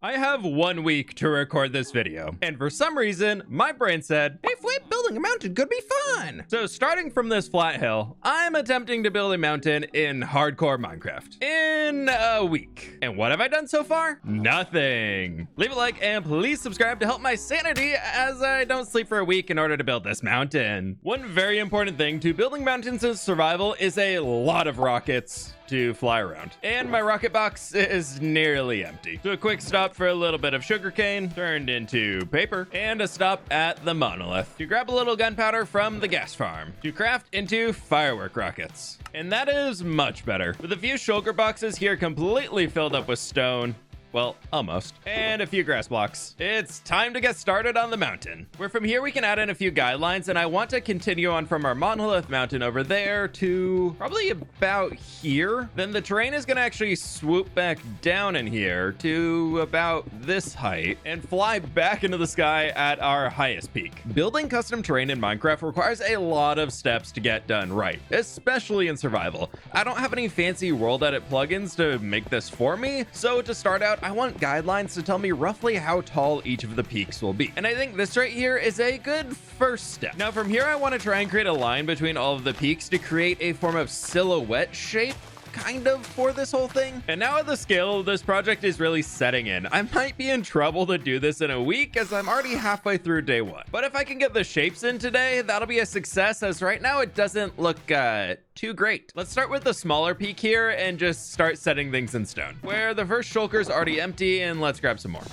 I have 1 week to record this video, and for some reason, my brain said, hey fWhip, building a mountain could be fun! So starting from this flat hill, I'm attempting to build a mountain in hardcore Minecraft in a week. And what have I done so far? Nothing. Leave a like and please subscribe to help my sanity as I don't sleep for a week in order to build this mountain. One very important thing to building mountains in survival is a lot of rockets to fly around. And my rocket box is nearly empty. So a quick stop for a little bit of sugarcane turned into paper, and a stop at the monolith to grab a little gunpowder from the gas farm to craft into firework rockets. And that is much better. With a few shulker boxes here completely filled up with stone, well, almost. And a few grass blocks. It's time to get started on the mountain. Where from here we can add in a few guidelines, and I want to continue on from our monolith mountain over there to probably about here. Then the terrain is gonna actually swoop back down in here to about this height and fly back into the sky at our highest peak. Building custom terrain in Minecraft requires a lot of steps to get done right, especially in survival. I don't have any fancy world edit plugins to make this for me, so to start out, I want guidelines to tell me roughly how tall each of the peaks will be. And I think this right here is a good first step. Now from here, I want to try and create a line between all of the peaks to create a form of silhouette shape kind of for this whole thing. And now at the scale this project is really setting in, I might be in trouble to do this in a week as I'm already halfway through day 1. But if I can get the shapes in today, that'll be a success, as right now it doesn't look too great. Let's start with the smaller peak here and just start setting things in stone, where the first shulker is already empty, and let's grab some more.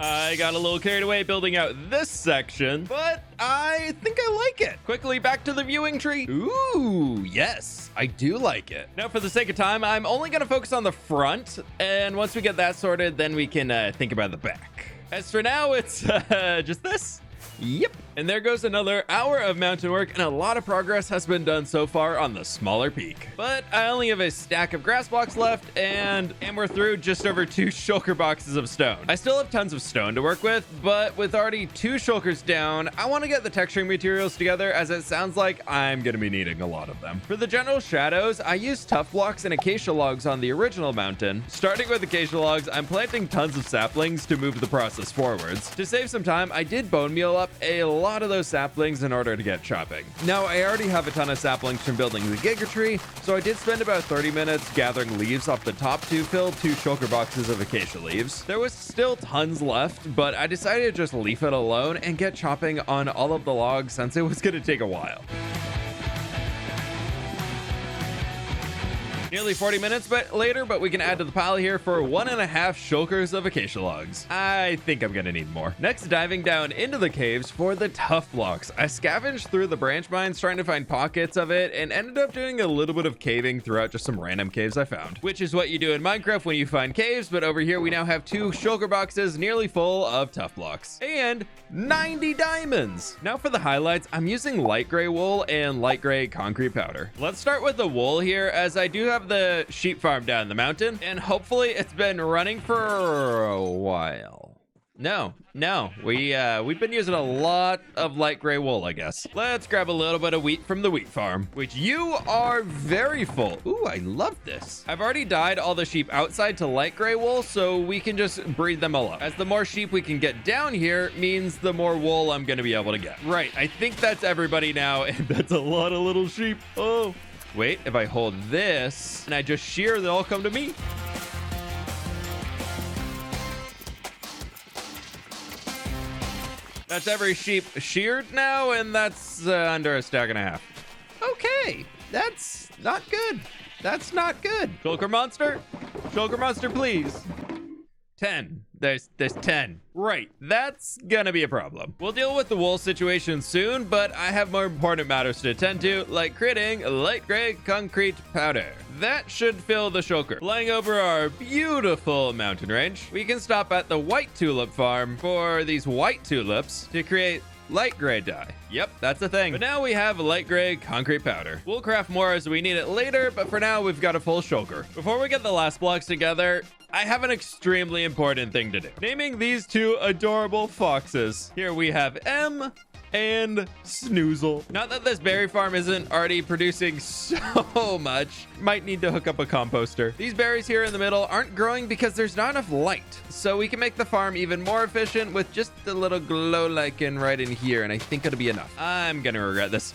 I got a little carried away building out this section, but I think I like it. Quickly back to the viewing tree. Ooh, yes, I do like it. Now, for the sake of time, I'm only gonna focus on the front, and once we get that sorted, then we can think about the back. As for now, it's just this. Yep. And there goes another hour of mountain work, and a lot of progress has been done so far on the smaller peak. But I only have a stack of grass blocks left, and we're through just over 2 shulker boxes of stone. I still have tons of stone to work with, but with already 2 shulkers down, I want to get the texturing materials together, as it sounds like I'm going to be needing a lot of them. For the general shadows, I used tough blocks and acacia logs on the original mountain. Starting with acacia logs, I'm planting tons of saplings to move the process forwards. To save some time, I did bone meal up a lot of those saplings in order to get chopping. Now, I already have a ton of saplings from building the Giga Tree, so I did spend about 30 minutes gathering leaves off the top to fill 2 shulker boxes of acacia leaves. There was still tons left, but I decided to just leave it alone and get chopping on all of the logs since it was going to take a while. Nearly 40 minutes later, but we can add to the pile here for 1.5 shulkers of acacia logs. I think I'm gonna need more. Next, diving down into the caves for the tough blocks. I scavenged through the branch mines trying to find pockets of it, and ended up doing a little bit of caving throughout just some random caves I found, which is what you do in Minecraft when you find caves. But over here we now have 2 shulker boxes nearly full of tough blocks and 90 diamonds. Now for the highlights, I'm using light gray wool and light gray concrete powder. Let's start with the wool here, as I do have the sheep farm down the mountain, and hopefully it's been running for a while. No, we've been using a lot of light gray wool, I guess. Let's grab a little bit of wheat from the wheat farm, which you are very full. Ooh, I love this. I've already dyed all the sheep outside to light gray wool, so we can just breed them all up. As the more sheep we can get down here means the more wool I'm gonna be able to get. Right, I think that's everybody now, and that's a lot of little sheep. Oh. Wait, if I hold this and I just shear, they'll all come to me. That's every sheep sheared now, and that's under 1.5 stacks. Okay, that's not good. That's not good. Shulker monster? Shulker monster, please. 10. There's 10. Right, that's gonna be a problem. We'll deal with the wool situation soon, but I have more important matters to attend to, like creating light gray concrete powder. That should fill the shulker. Flying over our beautiful mountain range, we can stop at the white tulip farm for these white tulips to create light gray dye. Yep, that's a thing. But now we have light gray concrete powder. We'll craft more as we need it later, but for now we've got a full shulker. Before we get the last blocks together, I have an extremely important thing to do. Naming these 2 adorable foxes. Here we have M and snoozle. Not that this berry farm isn't already producing so much. Might need to hook up a composter. These berries here in the middle aren't growing because there's not enough light. So we can make the farm even more efficient with just a little glow lichen right in here. And I think it'll be enough. I'm gonna regret this.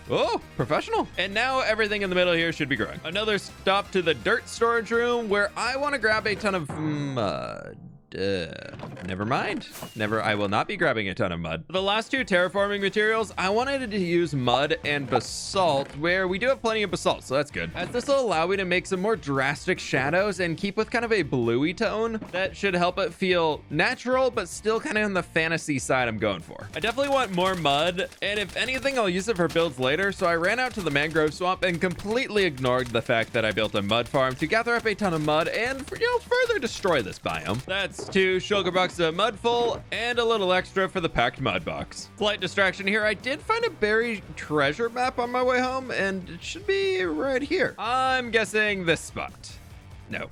Oh, professional. And now everything in the middle here should be growing. Another stop to the dirt storage room where I want to grab a ton of mud. Never mind. I will not be grabbing a ton of mud. For the last two terraforming materials, I wanted to use mud and basalt, where we do have plenty of basalt, so that's good. As this will allow me to make some more drastic shadows and keep with kind of a bluey tone that should help it feel natural, but still kind of on the fantasy side I'm going for. I definitely want more mud, and if anything, I'll use it for builds later, so I ran out to the mangrove swamp and completely ignored the fact that I built a mud farm to gather up a ton of mud and, further destroy this biome. That's 2 sugar bucks of mud full and a little extra for the packed mud box. Slight distraction here. I did find a buried treasure map on my way home, and it should be right here. I'm guessing this spot. No,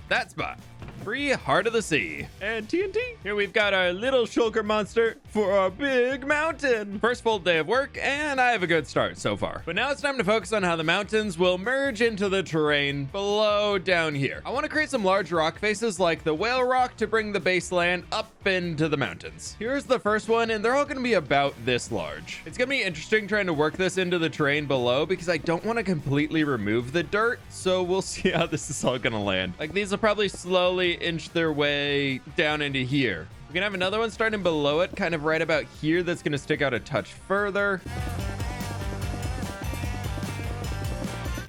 that spot. Free Heart of the Sea. And TNT. Here we've got our little shulker monster for our big mountain. First full day of work, and I have a good start so far. But now it's time to focus on how the mountains will merge into the terrain below down here. I want to create some large rock faces like the whale rock to bring the baseland up into the mountains. Here's the first one, and they're all going to be about this large. It's going to be interesting trying to work this into the terrain below because I don't want to completely remove the dirt. So we'll see how this is all going to land. Like, these will probably slowly inch their way down into here. We can have another one starting below it, kind of right about here, that's going to stick out a touch further.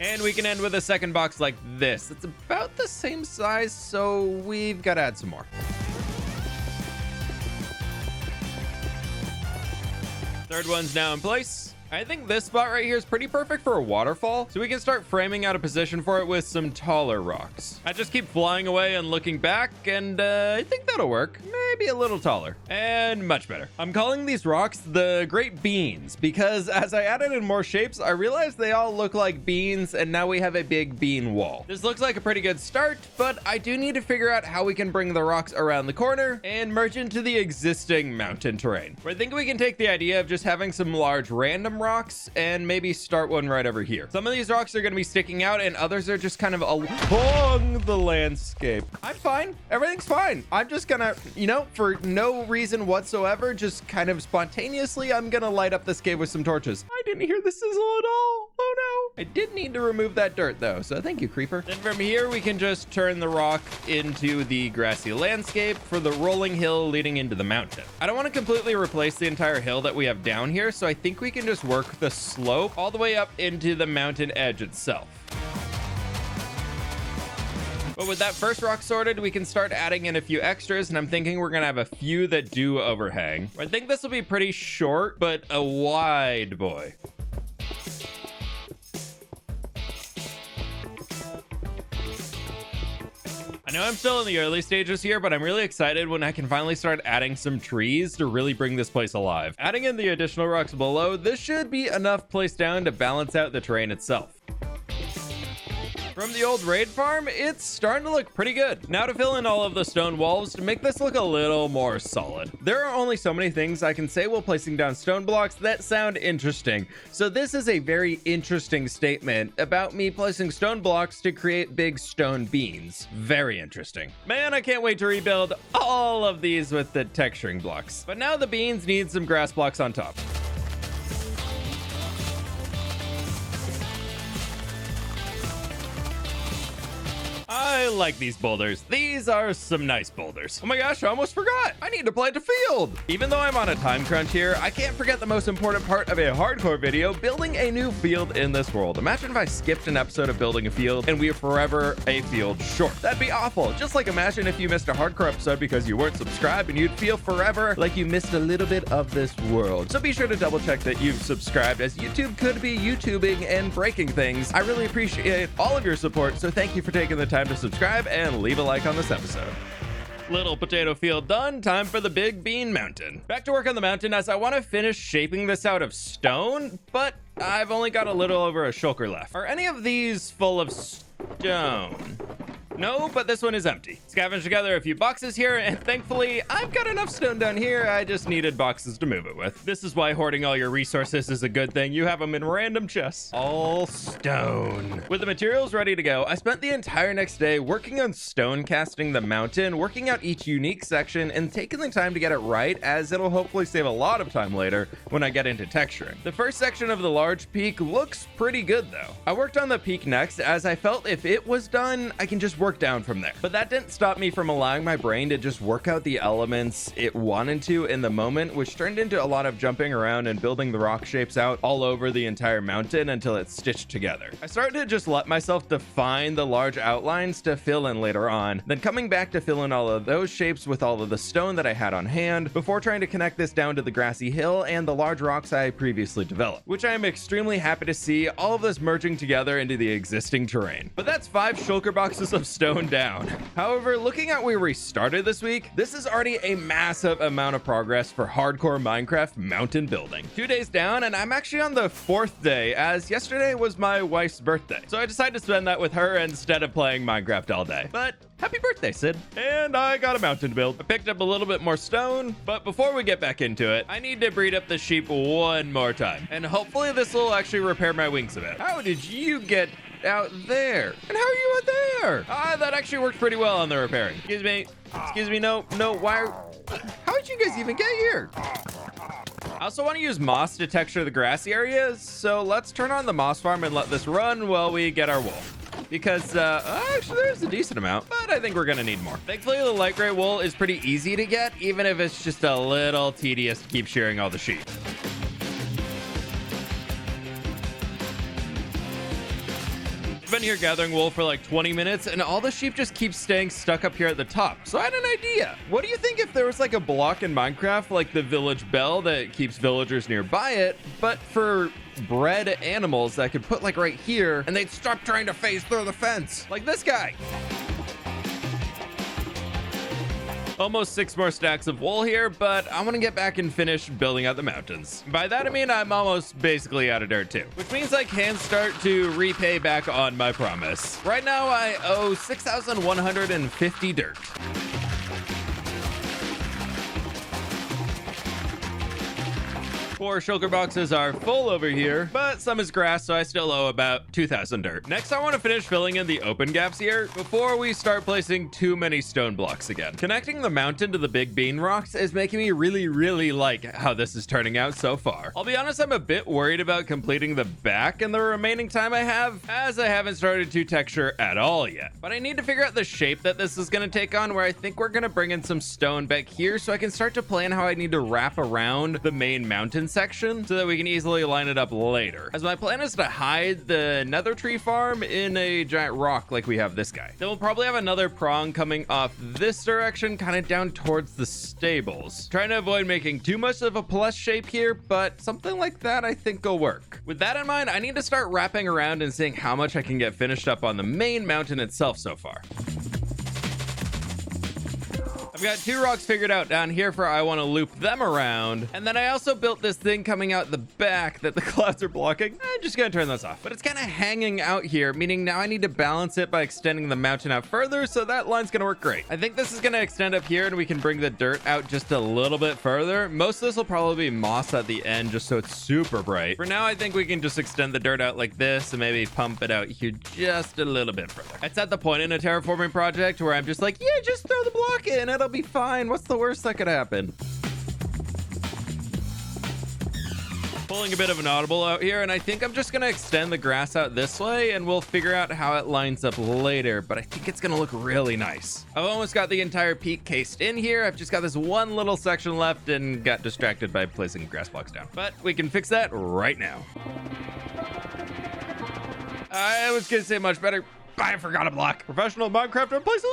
And we can end with a second box like this. It's about the same size, so we've got to add some more. Third one's now in place. I think this spot right here is pretty perfect for a waterfall, so we can start framing out a position for it with some taller rocks. I just keep flying away and looking back, and I think that'll work. Maybe a little taller and much better. I'm calling these rocks the Great Beans because as I added in more shapes, I realized they all look like beans, and now we have a big bean wall. This looks like a pretty good start, but I do need to figure out how we can bring the rocks around the corner and merge into the existing mountain terrain. I think we can take the idea of just having some large random rocks and maybe start one right over here. Some of these rocks are going to be sticking out and others are just kind of along the landscape. I'm fine. Everything's fine. I'm just gonna, for no reason whatsoever, just kind of spontaneously, I'm gonna light up this cave with some torches. I didn't hear the sizzle at all. Oh no. I did need to remove that dirt though, so thank you, creeper. Then from here, we can just turn the rock into the grassy landscape for the rolling hill leading into the mountain. I don't want to completely replace the entire hill that we have down here, so I think we can just work the slope all the way up into the mountain edge itself. But with that first rock sorted, we can start adding in a few extras, and I'm thinking we're gonna have a few that do overhang. I think this will be pretty short, but a wide boy. I know I'm still in the early stages here, but I'm really excited when I can finally start adding some trees to really bring this place alive. Adding in the additional rocks below, this should be enough placed down to balance out the terrain itself. From the old raid farm, it's starting to look pretty good. Now to fill in all of the stone walls to make this look a little more solid. There are only so many things I can say while placing down stone blocks that sound interesting. So this is a very interesting statement about me placing stone blocks to create big stone beans. Very interesting. Man, I can't wait to rebuild all of these with the texturing blocks. But now the beans need some grass blocks on top. I like these boulders. These are some nice boulders. Oh my gosh, I almost forgot. I need to plant a field. Even though I'm on a time crunch here, I can't forget the most important part of a hardcore video, building a new field in this world. Imagine if I skipped an episode of building a field and we are forever a field short. That'd be awful. Just like imagine if you missed a hardcore episode because you weren't subscribed and you'd feel forever like you missed a little bit of this world. So be sure to double check that you've subscribed, as YouTube could be YouTubing and breaking things. I really appreciate all of your support, so thank you for taking the time to subscribe and leave a like on this episode. Little potato field done. Time for the big bean mountain. Back to work on the mountain, as I want to finish shaping this out of stone, but I've only got a little over a shulker left. Are any of these full of stone? No, but this one is empty. Scavenged together a few boxes here, and thankfully, I've got enough stone down here. I just needed boxes to move it with. This is why hoarding all your resources is a good thing. You have them in random chests. All stone. With the materials ready to go, I spent the entire next day working on stone casting the mountain, working out each unique section, and taking the time to get it right, as it'll hopefully save a lot of time later when I get into texturing. The first section of the large peak looks pretty good though. I worked on the peak next, as I felt if it was done, I can just work down from there. But that didn't stop me from allowing my brain to just work out the elements it wanted to in the moment, which turned into a lot of jumping around and building the rock shapes out all over the entire mountain until it's stitched together. I started to just let myself define the large outlines to fill in later on, then coming back to fill in all of those shapes with all of the stone that I had on hand before trying to connect this down to the grassy hill and the large rocks I previously developed, which I am extremely happy to see all of this merging together into the existing terrain. But that's 5 shulker boxes of stone down. However, looking at where we started this week, this is already a massive amount of progress for hardcore Minecraft mountain building. 2 days down, and I'm actually on the 4th day, as yesterday was my wife's birthday. So I decided to spend that with her instead of playing Minecraft all day. But happy birthday, Sid. And I got a mountain to build. I picked up a little bit more stone, but before we get back into it, I need to breed up the sheep one more time. And hopefully this will actually repair my wings a bit. How did you get out there? And how are you out there? That actually worked pretty well on the repairing. Excuse me, no, why? How did you guys even get here? I also want to use moss to texture the grassy areas, so let's turn on the moss farm and let this run while we get our wool. Because actually there's a decent amount, but I think we're gonna need more. Thankfully the light gray wool is pretty easy to get, even if it's just a little tedious to keep shearing all the sheep. I've been here gathering wool for like 20 minutes and all the sheep just keep staying stuck up here at the top. So I had an idea. What do you think if there was like a block in Minecraft, like the village bell that keeps villagers nearby it, but for bred animals that could put like right here and they'd stop trying to phase through the fence, like this guy. Almost 6 more stacks of wool here, but I want to get back and finish building out the mountains. By that I mean I'm almost basically out of dirt too, which means I can start to repay back on my promise. Right now I owe 6,150 dirt. 4 shulker boxes are full over here, but some is grass, so I still owe about 2,000 dirt. Next, I want to finish filling in the open gaps here before we start placing too many stone blocks again. Connecting the mountain to the big bean rocks is making me really like how this is turning out so far. I'll be honest, I'm a bit worried about completing the back in the remaining time I have, as I haven't started to texture at all yet. But I need to figure out the shape that this is going to take on, where I think we're going to bring in some stone back here so I can start to plan how I need to wrap around the main mountain section so that we can easily line it up later, as my plan is to hide the nether tree farm in a giant rock like we have this guy. Then we'll probably have another prong coming off this direction, kind of down towards the stables, trying to avoid making too much of a plus shape here, but something like that I think will work. With that in mind, I need to start wrapping around and seeing how much I can get finished up on the main mountain itself so far. I've got 2 rocks figured out down here for I want to loop them around. And then I also built this thing coming out the back that the clouds are blocking. I'm just going to turn this off. But it's kind of hanging out here, meaning now I need to balance it by extending the mountain out further, so that line's going to work great. I think this is going to extend up here and we can bring the dirt out just a little bit further. Most of this will probably be moss at the end just so it's super bright. For now, I think we can just extend the dirt out like this and maybe pump it out here just a little bit further. It's at the point in a terraforming project where I'm just like, yeah, just throw the block in. It'll be fine. What's the worst that could happen? Pulling a bit of an audible out here, and I think I'm just gonna extend the grass out this way and we'll figure out how it lines up later, but I think it's gonna look really nice. I've almost got the entire peak cased in here. I've just got this one little section left and got distracted by placing grass blocks down, but we can fix that right now. I was gonna say much better. I forgot a block. Professional Minecrafter places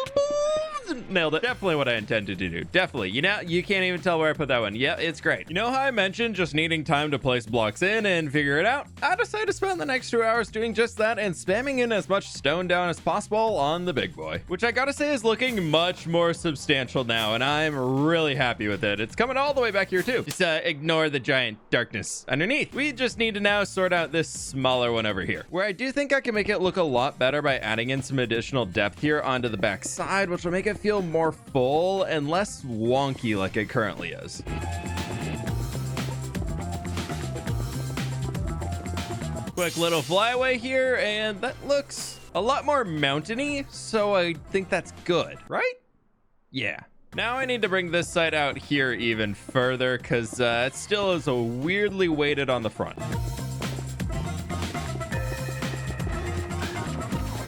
Nailed it. Definitely what I intended to do. Definitely. You know, you can't even tell where I put that one. Yeah, it's great. You know how I mentioned just needing time to place blocks in and figure it out? I decided to spend the next 2 hours doing just that and spamming in as much stone down as possible on the big boy, which I gotta say is looking much more substantial now, and I'm really happy with it. It's coming all the way back here too. Just ignore the giant darkness underneath. We just need to now sort out this smaller one over here, where I do think I can make it look a lot better by adding in some additional depth here onto the back side, which will make it feel more full and less wonky like it currently is. Quick little flyaway here, and that looks a lot more mountainy, so I think that's good, right? Yeah. Now I need to bring this side out here even further because it still is a weirdly weighted on the front.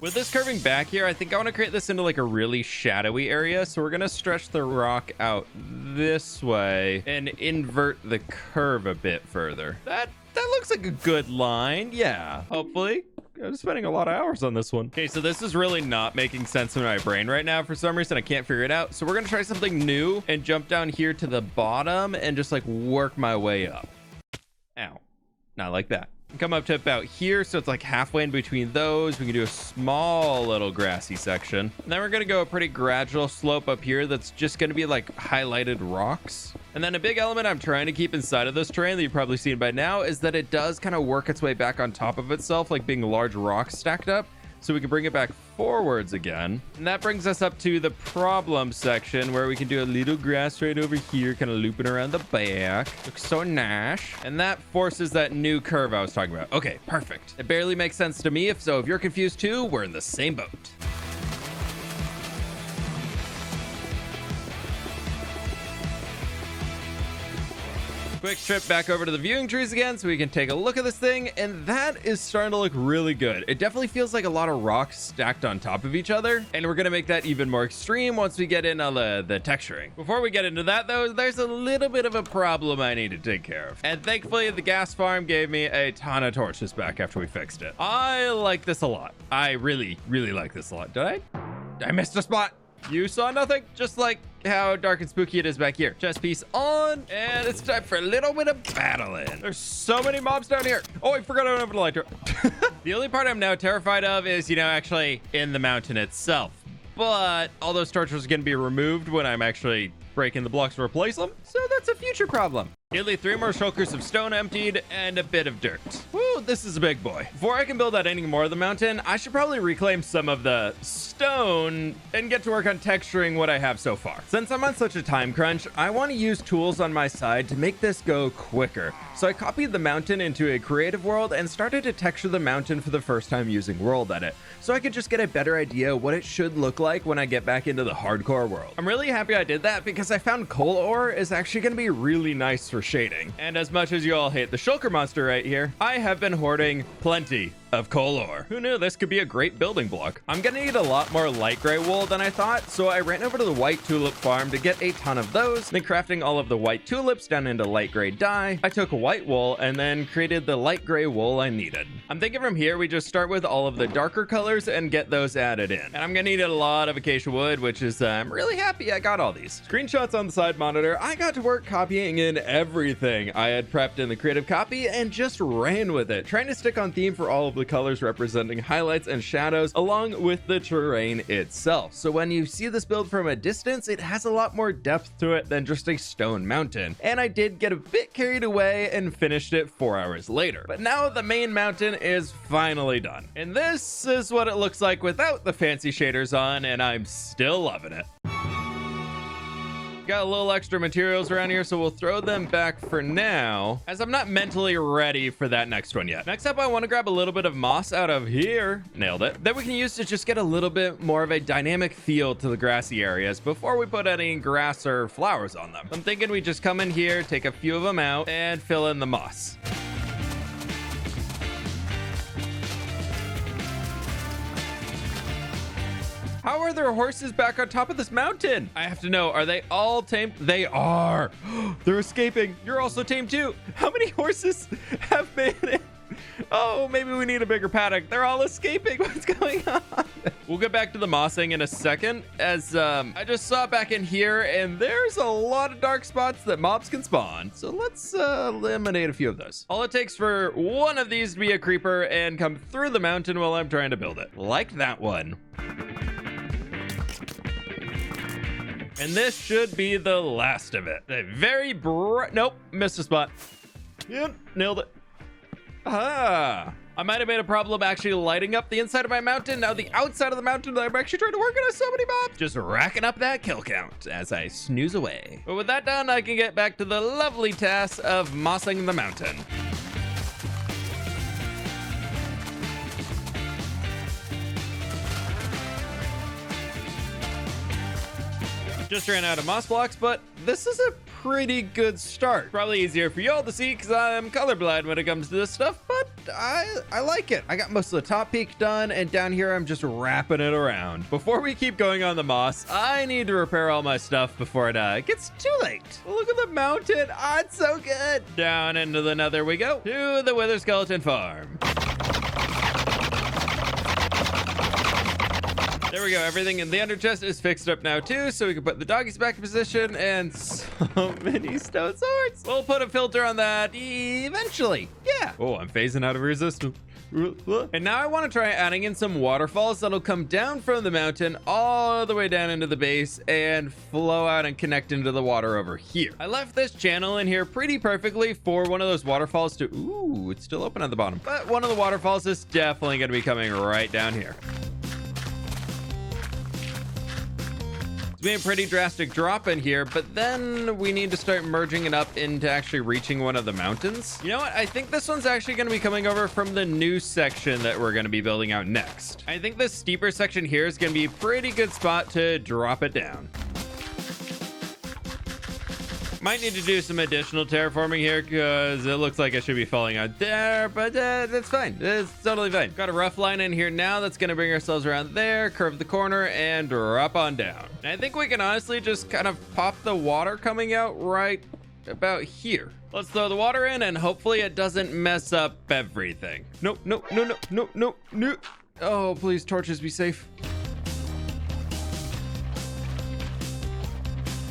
With this curving back here, I think I want to create this into like a really shadowy area. So we're going to stretch the rock out this way and invert the curve a bit further. That looks like a good line. Yeah, hopefully. I'm spending a lot of hours on this one. Okay, so this is really not making sense in my brain right now. For some reason, I can't figure it out. So we're going to try something new and jump down here to the bottom and just like work my way up. Ow. Not like that. Come up to about here, so it's like halfway in between those. We can do a small little grassy section. And then we're going to go a pretty gradual slope up here that's just going to be like highlighted rocks. And then a big element I'm trying to keep inside of this terrain that you've probably seen by now is that it does kind of work its way back on top of itself, like being large rocks stacked up. So we can bring it back forwards again. And that brings us up to the problem section where we can do a little grass right over here, kind of looping around the back. Looks so nice. And that forces that new curve I was talking about. Okay, perfect. It barely makes sense to me. If you're confused too, we're in the same boat. Quick trip back over to the viewing trees again so we can take a look at this thing, and that is starting to look really good. It definitely feels like a lot of rocks stacked on top of each other, and we're gonna make that even more extreme once we get in on the texturing. Before we get into that though, there's a little bit of a problem I need to take care of, and thankfully the gas farm gave me a ton of torches back after we fixed it. I like this a lot. I really like this a lot. Did I miss a spot? You saw nothing? Just like how dark and spooky it is back here. Chest piece on, and it's time for a little bit of battling. There's so many mobs down here. Oh, I forgot I don't have an electro. The only part I'm now terrified of is, actually in the mountain itself. But all those torches are going to be removed when I'm actually breaking the blocks to replace them. So that's a future problem. Nearly 3 more shulkers of stone emptied and a bit of dirt. Woo, this is a big boy. Before I can build out any more of the mountain, I should probably reclaim some of the stone and get to work on texturing what I have so far. Since I'm on such a time crunch, I want to use tools on my side to make this go quicker. So I copied the mountain into a creative world and started to texture the mountain for the first time using World Edit, so I could just get a better idea what it should look like when I get back into the hardcore world. I'm really happy I did that because I found coal ore is actually going to be really nice for shading. And as much as you all hate the shulker monster right here, I have been hoarding plenty of coal ore. Who knew this could be a great building block? I'm gonna need a lot more light gray wool than I thought, so I ran over to the white tulip farm to get a ton of those, then crafting all of the white tulips down into light gray dye. I took white wool and then created the light gray wool I needed. I'm thinking from here we just start with all of the darker colors and get those added in. And I'm gonna need a lot of acacia wood, which is I'm really happy I got all these. Screenshots on the side monitor, I got to work copying in everything I had prepped in the creative copy and just ran with it, trying to stick on theme for all of the colors representing highlights and shadows along with the terrain itself. So when you see this build from a distance, it has a lot more depth to it than just a stone mountain. And I did get a bit carried away and finished it 4 hours later. But now the main mountain is finally done. And this is what it looks like without the fancy shaders on, and I'm still loving it. Got a little extra materials around here, so we'll throw them back for now, as I'm not mentally ready for that next one yet. Next up, I want to grab a little bit of moss out of here. Nailed it. That we can use to just get a little bit more of a dynamic feel to the grassy areas before we put any grass or flowers on them. I'm thinking we just come in here, take a few of them out, and fill in the moss. How are there horses back on top of this mountain? I have to know, are they all tamed? They are. They're escaping. You're also tamed too. How many horses have made it Oh, maybe we need a bigger paddock. They're all escaping. What's going on? We'll get back to the mossing in a second, as I just saw back in here, and there's a lot of dark spots that mobs can spawn. So let's eliminate a few of those. All it takes for one of these to be a creeper and come through the mountain while I'm trying to build it. Like that one. And this should be the last of it. A very bright... Nope, missed a spot. Yep, nailed it. Ah, I might have made a problem actually lighting up the inside of my mountain. Now the outside of the mountain that I'm actually trying to work on is so many mobs. Just racking up that kill count as I snooze away. But with that done, I can get back to the lovely task of mossing the mountain. Just ran out of moss blocks, but this is a pretty good start. Probably easier for y'all to see because I'm colorblind when it comes to this stuff, but I like it. I got most of the top peak done, and down here I'm just wrapping it around. Before we keep going on the moss, I need to repair all my stuff before it gets too late. Look at the mountain. Oh, it's so good. Down into the nether we go, to the Wither Skeleton Farm. There we go. Everything in the under chest is fixed up now too, so we can put the doggies back in position, and so many stone swords. We'll put a filter on that eventually. Yeah. Oh, I'm phasing out of resistance. And now I want to try adding in some waterfalls that'll come down from the mountain all the way down into the base and flow out and connect into the water over here. I left this channel in here pretty perfectly for one of those waterfalls to... Ooh, it's still open at the bottom. But one of the waterfalls is definitely going to be coming right down here. It's been a pretty drastic drop in here, but then we need to start merging it up into actually reaching one of the mountains. You know what? I think this one's actually going to be coming over from the new section that we're going to be building out next. I think this steeper section here is going to be a pretty good spot to drop it down. Might need to do some additional terraforming here because it looks like it should be falling out there, but that's fine. It's totally fine. Got a rough line in here now that's going to bring ourselves around there, curve the corner, and drop on down. And I think we can honestly just kind of pop the water coming out right about here. Let's throw the water in and hopefully it doesn't mess up everything. Nope, nope, no, no, no, no, no. Oh, please, torches, be safe.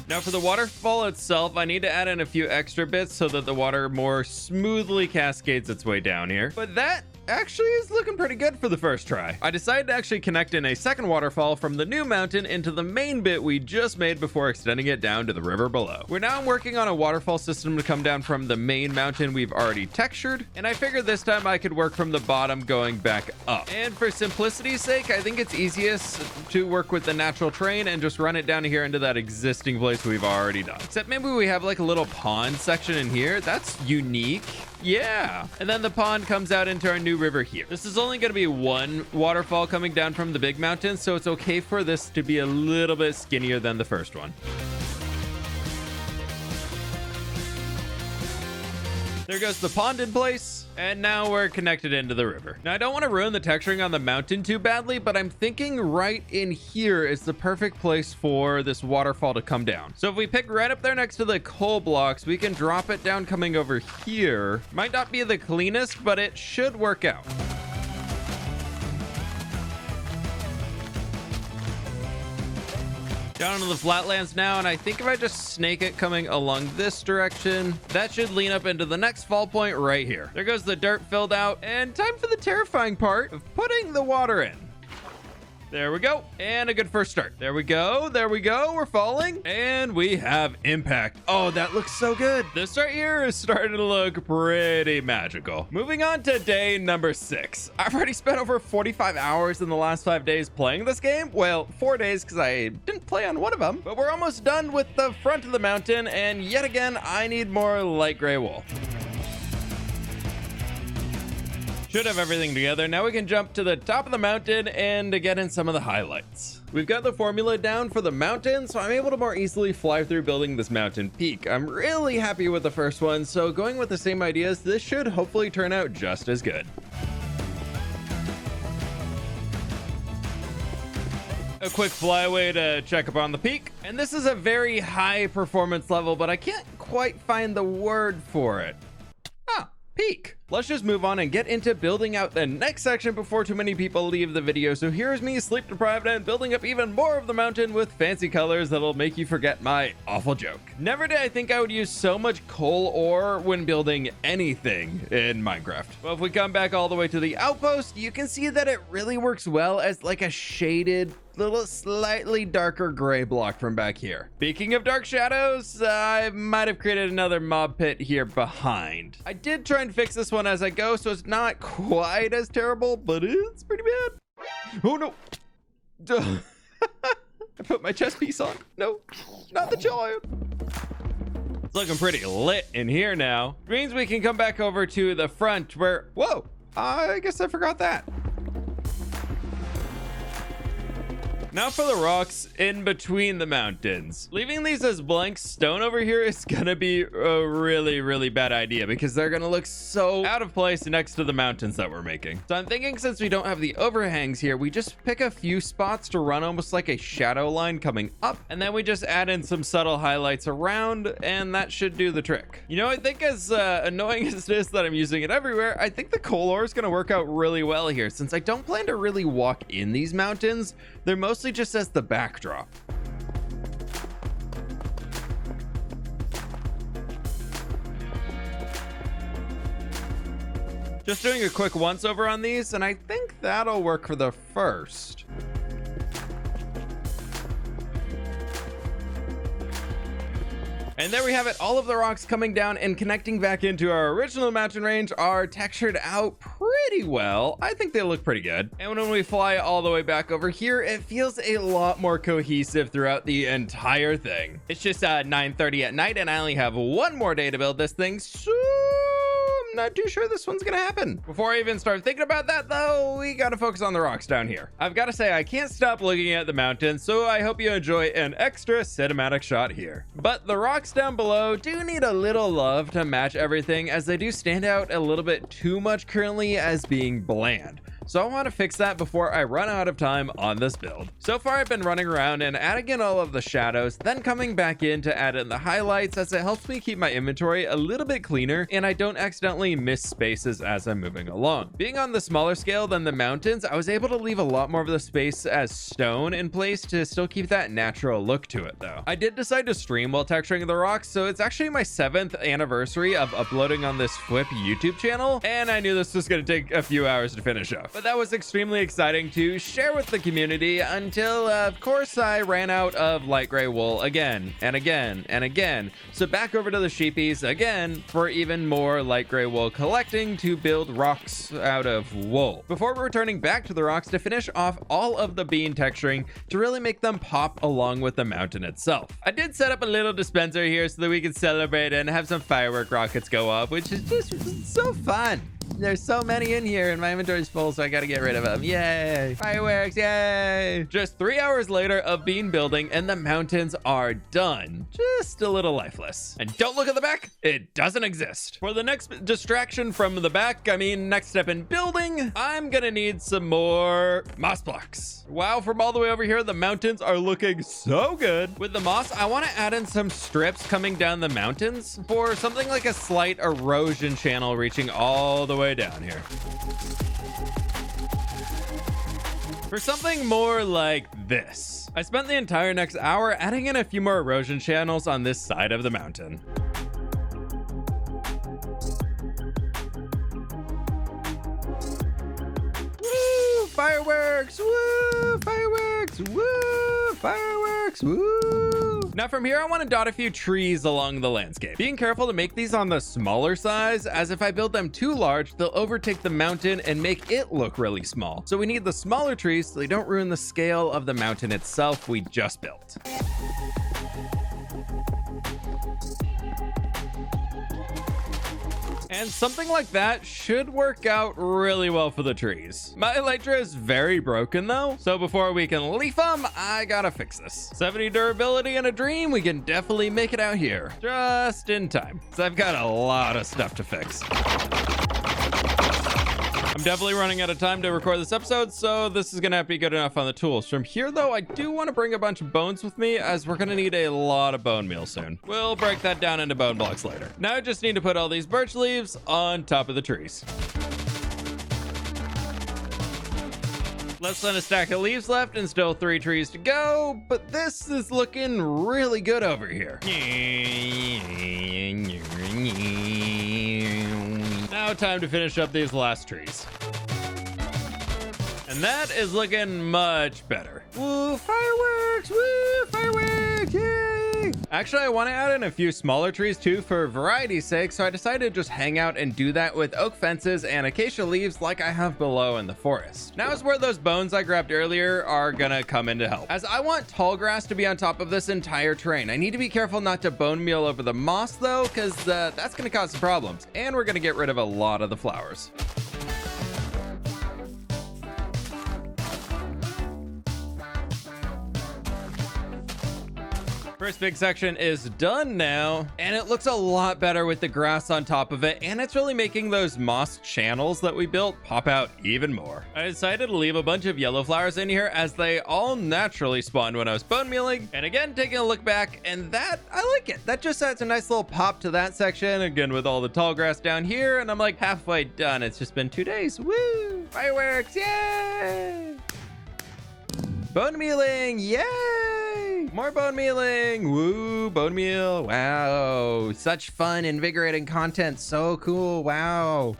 Now for the waterfall itself, I need to add in a few extra bits so that the water more smoothly cascades its way down here. But that actually is looking pretty good for the first try. I decided to actually connect in a second waterfall from the new mountain into the main bit we just made before extending it down to the river below. We're now working on a waterfall system to come down from the main mountain we've already textured, and I figured this time I could work from the bottom going back up. And for simplicity's sake, I think it's easiest to work with the natural terrain and just run it down here into that existing place we've already done. Except maybe we have like a little pond section in here. That's unique. Yeah. And then the pond comes out into our new river here. This is only going to be one waterfall coming down from the big mountain, so it's okay for this to be a little bit skinnier than the first one. There goes the pond in place, and now we're connected into the river. Now, I don't want to ruin the texturing on the mountain too badly, but I'm thinking right in here is the perfect place for this waterfall to come down. So if we pick right up there next to the coal blocks, we can drop it down coming over here. Might not be the cleanest, but it should work out. Down into the flatlands now, and I think if I just snake it coming along this direction, that should lean up into the next fall point right here. There goes the dirt filled out, and time for the terrifying part of putting the water in. There we go, and a good first start. There we go, we're falling, and we have impact. Oh, that looks so good. This right here is starting to look pretty magical. Moving on to day number 6. I've already spent over 45 hours in the last 5 days playing this game. Well, 4 days because I didn't play on one of them, but we're almost done with the front of the mountain, and yet again, I need more light gray wool. Should have everything together. Now we can jump to the top of the mountain and to get in some of the highlights. We've got the formula down for the mountain, so I'm able to more easily fly through building this mountain peak. I'm really happy with the first one, so going with the same ideas, this should hopefully turn out just as good. A quick flyaway to check up on the peak, and this is a very high performance level, but I can't quite find the word for it. Ah, peak. Let's just move on and get into building out the next section before too many people leave the video. So here's me sleep deprived and building up even more of the mountain with fancy colors that'll make you forget my awful joke. Never did I think I would use so much coal ore when building anything in Minecraft. Well, if we come back all the way to the outpost, you can see that it really works well as like a shaded little slightly darker gray block from back here. Speaking of dark shadows, I might have created another mob pit here behind. I did try and fix this one as I go, so it's not quite as terrible, but it's pretty bad. Oh no. I put my chest piece on. No, not the child. It's looking pretty lit in here now. Means we can come back over to the front where, whoa, I guess I forgot that. Now for the rocks in between the mountains. Leaving these as blank stone over here is gonna be a really bad idea because they're gonna look so out of place next to the mountains that we're making. So I'm thinking since we don't have the overhangs here, we just pick a few spots to run almost like a shadow line coming up, and then we just add in some subtle highlights around, and that should do the trick. You know, I think as annoying as it is that I'm using it everywhere, I think the coal ore is gonna work out really well here since I don't plan to really walk in these mountains. They're mostly just as the backdrop. Just doing a quick once over on these, and I think that'll work for the first. And there we have it. All of the rocks coming down and connecting back into our original mountain range are textured out pretty well. I think they look pretty good. And when we fly all the way back over here, it feels a lot more cohesive throughout the entire thing. It's just 9:30 at night and I only have one more day to build this thing, so I'm not too sure this one's gonna happen. Before I even start thinking about that though, we gotta focus on the rocks down here. I've gotta say, I can't stop looking at the mountain, so I hope you enjoy an extra cinematic shot here. But the rocks down below do need a little love to match everything, as they do stand out a little bit too much currently as being bland. So I want to fix that before I run out of time on this build. So far I've been running around and adding in all of the shadows, then coming back in to add in the highlights, as it helps me keep my inventory a little bit cleaner and I don't accidentally miss spaces as I'm moving along. Being on the smaller scale than the mountains, I was able to leave a lot more of the space as stone in place to still keep that natural look to it though. I did decide to stream while texturing the rocks, so it's actually my 7th anniversary of uploading on this fWhip YouTube channel, and I knew this was going to take a few hours to finish up. But that was extremely exciting to share with the community until, of course, I ran out of light gray wool again and again and again. So back over to the sheepies again for even more light gray wool collecting to build rocks out of wool. Before returning back to the rocks to finish off all of the bean texturing to really make them pop along with the mountain itself. I did set up a little dispenser here so that we could celebrate and have some firework rockets go off, which is just so fun. There's so many in here and my inventory's full, so I gotta get rid of them. Yay! Fireworks, yay! Just 3 hours later of bean building and the mountains are done. Just a little lifeless. And don't look at the back, it doesn't exist. For the next distraction from the back, next step in building, I'm gonna need some more moss blocks. Wow, from all the way over here, the mountains are looking so good. With the moss, I wanna add in some strips coming down the mountains for something like a slight erosion channel reaching all the way down here. For something more like this, I spent the entire next hour adding in a few more erosion channels on this side of the mountain. Woo! Fireworks! Woo! Fireworks! Woo! Fireworks! Woo! Now from here, I want to dot a few trees along the landscape. Being careful to make these on the smaller size, as if I build them too large, they'll overtake the mountain and make it look really small. So we need the smaller trees so they don't ruin the scale of the mountain itself we just built. And something like that should work out really well for the trees. My elytra is very broken though, so before we can leaf them, I gotta fix this. 70 durability and a dream, we can definitely make it out here. Just in time, so I've got a lot of stuff to fix. I'm definitely running out of time to record this episode, so this is gonna have to be good enough on the tools. From here, though, I do want to bring a bunch of bones with me, as we're gonna need a lot of bone meal soon. We'll break that down into bone blocks later. Now I just need to put all these birch leaves on top of the trees. Less than a stack of leaves left and still 3 trees to go, but this is looking really good over here. Now time to finish up these last trees. And that is looking much better. Woo, fireworks! Woo, fireworks! Yay! Actually, I want to add in a few smaller trees too for variety's sake, so I decided to just hang out and do that with oak fences and acacia leaves like I have below in the forest. Now is where those bones I grabbed earlier are gonna come in to help, as I want tall grass to be on top of this entire terrain. I need to be careful not to bone meal over the moss though, because that's gonna cause some problems, and we're gonna get rid of a lot of the flowers. First big section is done now, and it looks a lot better with the grass on top of it, and it's really making those moss channels that we built pop out even more. I decided to leave a bunch of yellow flowers in here as they all naturally spawned when I was bone mealing, and again, taking a look back, and that, I like it. That just adds a nice little pop to that section, again with all the tall grass down here, and I'm like halfway done. It's just been 2 days. Woo! Fireworks, yay! Bone mealing, yay! More bone mealing, woo, bone meal, wow. Such fun, invigorating content, so cool, wow.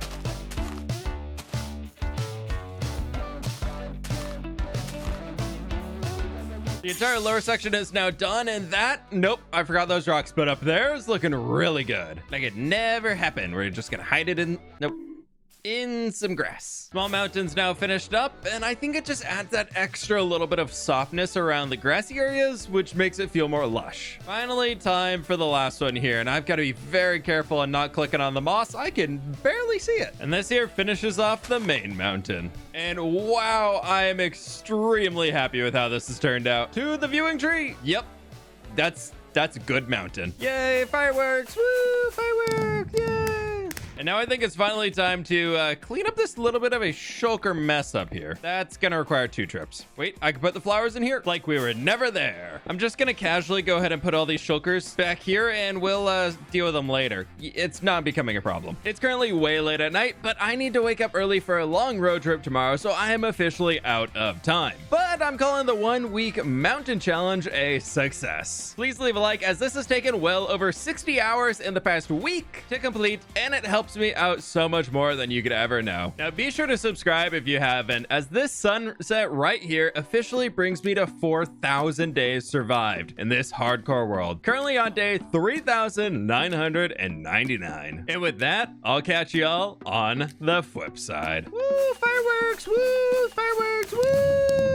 The entire lower section is now done, and that, nope, I forgot those rocks, but up there is looking really good. Like it never happened. We're just gonna hide it in, nope, in some grass. Small mountains now finished up, and I think it just adds that extra little bit of softness around the grassy areas, which makes it feel more lush. Finally, time for the last one here, and I've got to be very careful and not clicking on the moss. I can barely see it. And this here finishes off the main mountain. And wow, I am extremely happy with how this has turned out. To the viewing tree. Yep, that's a good mountain. Yay, fireworks, woo, fireworks, yay. And now I think it's finally time to clean up this little bit of a shulker mess up here. That's gonna require 2 trips. Wait, I can put the flowers in here like we were never there. I'm just gonna casually go ahead and put all these shulkers back here, and we'll deal with them later. It's not becoming a problem. It's currently way late at night, but I need to wake up early for a long road trip tomorrow, so I am officially out of time. But I'm calling the 1 week mountain challenge a success. Please leave a like, as this has taken well over 60 hours in the past week to complete, and it helps me out so much more than you could ever know. Now be sure to subscribe if you haven't, as this sunset right here officially brings me to 4,000 days survived in this hardcore world. Currently on day 3,999. And with that, I'll catch y'all on the flip side. Woo, fireworks, woo, fireworks, woo!